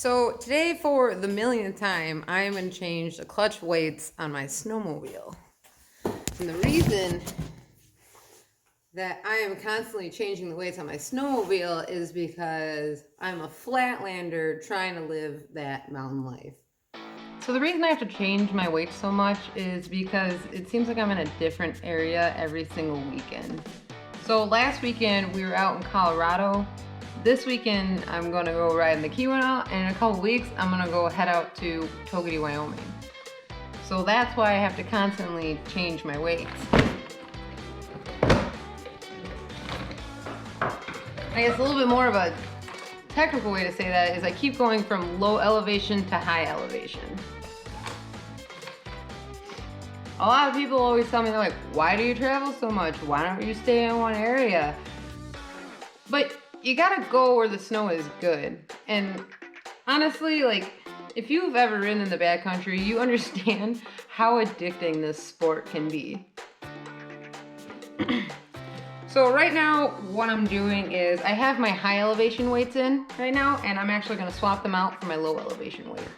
So today, for the millionth time, I am going to change the clutch weights on my snowmobile. And the reason that I am constantly changing the weights on my snowmobile is because I'm a flatlander trying to live that mountain life. So the reason I have to change my weights so much is because it seems like I'm in a different area every single weekend. So last weekend we were out in Colorado. This weekend I'm gonna go ride in the Keweenaw, and in a couple weeks I'm gonna go head out to Togety, Wyoming. So that's why I have to constantly change my weights. I guess a little bit more of a technical way to say that is I keep going from low elevation to high elevation. A lot of people always tell me, they're like, why do you travel so much? Why don't you stay in one area? But you gotta go where the snow is good. And honestly, like, if you've ever ridden in the backcountry, you understand how addicting this sport can be. So right now, what I'm doing is I have my high elevation weights in right now, and I'm actually gonna swap them out for my low elevation weights.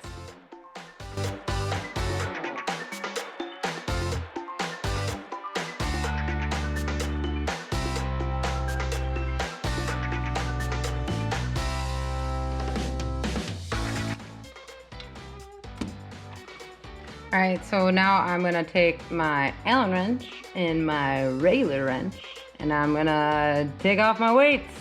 All right, so now I'm gonna take my Allen wrench and my regular wrench, and I'm gonna take off my weights.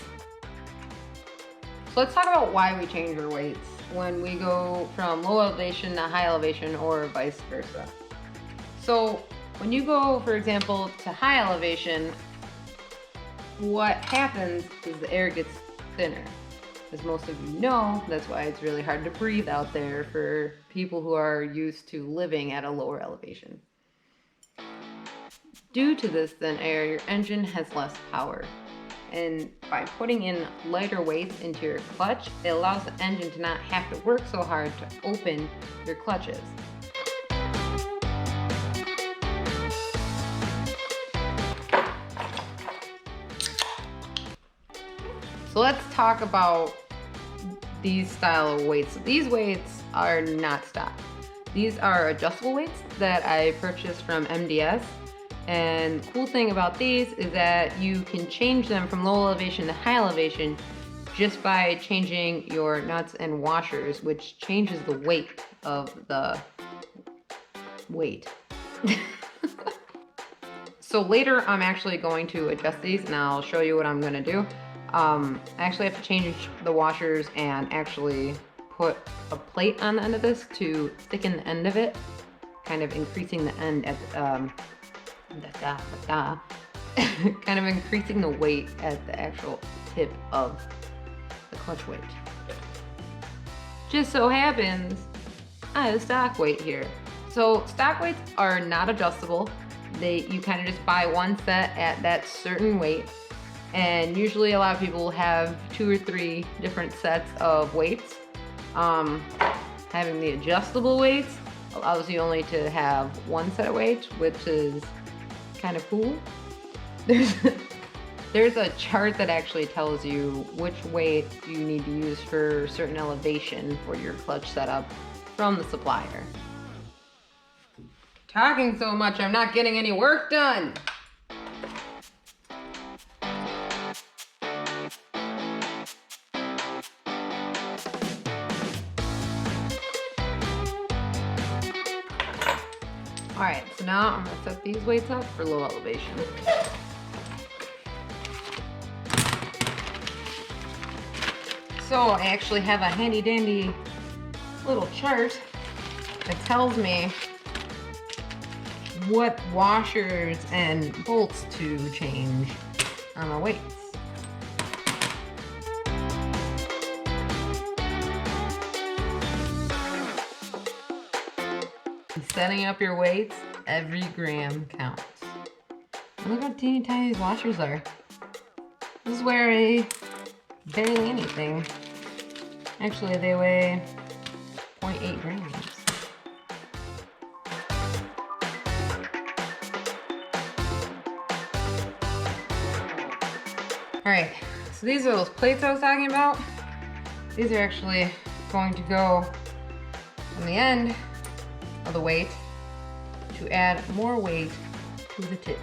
So let's talk about why we change our weights when we go from low elevation to high elevation, or vice versa. So when you go, for example, to high elevation, what happens is the air gets thinner. As most of you know, that's why it's really hard to breathe out there for people who are used to living at a lower elevation. Due to this thin air, your engine has less power. And by putting in lighter weights into your clutch, it allows the engine to not have to work so hard to open your clutches. So let's talk about these style of weights. These weights are not stock. These are adjustable weights that I purchased from MDS. And the cool thing about these is that you can change them from low elevation to high elevation just by changing your nuts and washers, which changes the weight of the weight. So later I'm actually going to adjust these, and I'll show you what I'm gonna do. I actually have to change the washers and actually put a plate on the end of this to thicken the end of it, kind of increasing the end at kind of increasing the weight at the actual tip of the clutch weight. Just so happens I have a stock weight here. So stock weights are not adjustable. You kind of just buy one set at that certain weight. And usually a lot of people have 2 or 3 different sets of weights. Having the adjustable weights allows you only to have one set of weights, which is kind of cool. There's a chart that actually tells you which weight you need to use for certain elevation for your clutch setup from the supplier. Talking so much, I'm not getting any work done. Alright, so now I'm going to set these weights up for low elevation. So I actually have a handy dandy little chart that tells me what washers and bolts to change on my weights. Setting up your weights, every gram counts. Look how teeny tiny these washers are. This is weigh barely anything. Actually, they weigh 0.8 grams. Alright, so these are those plates I was talking about. These are actually going to go on the end of the weight to add more weight to the tip.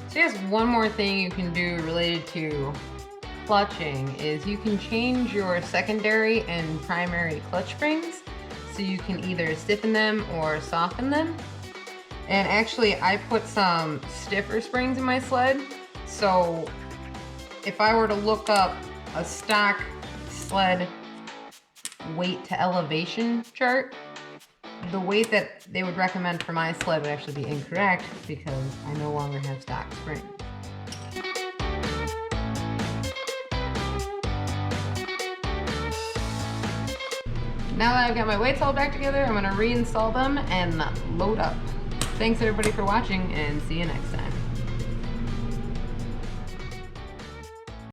So just one more thing you can do related to clutching is you can change your secondary and primary clutch springs so you can either stiffen them or soften them. And actually I put some stiffer springs in my sled, so if I were to look up a stock sled weight to elevation chart, the weight that they would recommend for my sled would actually be incorrect because I no longer have stock springs. Now that I've got my weights all back together, I'm gonna reinstall them and load up. Thanks everybody for watching, and see you next time.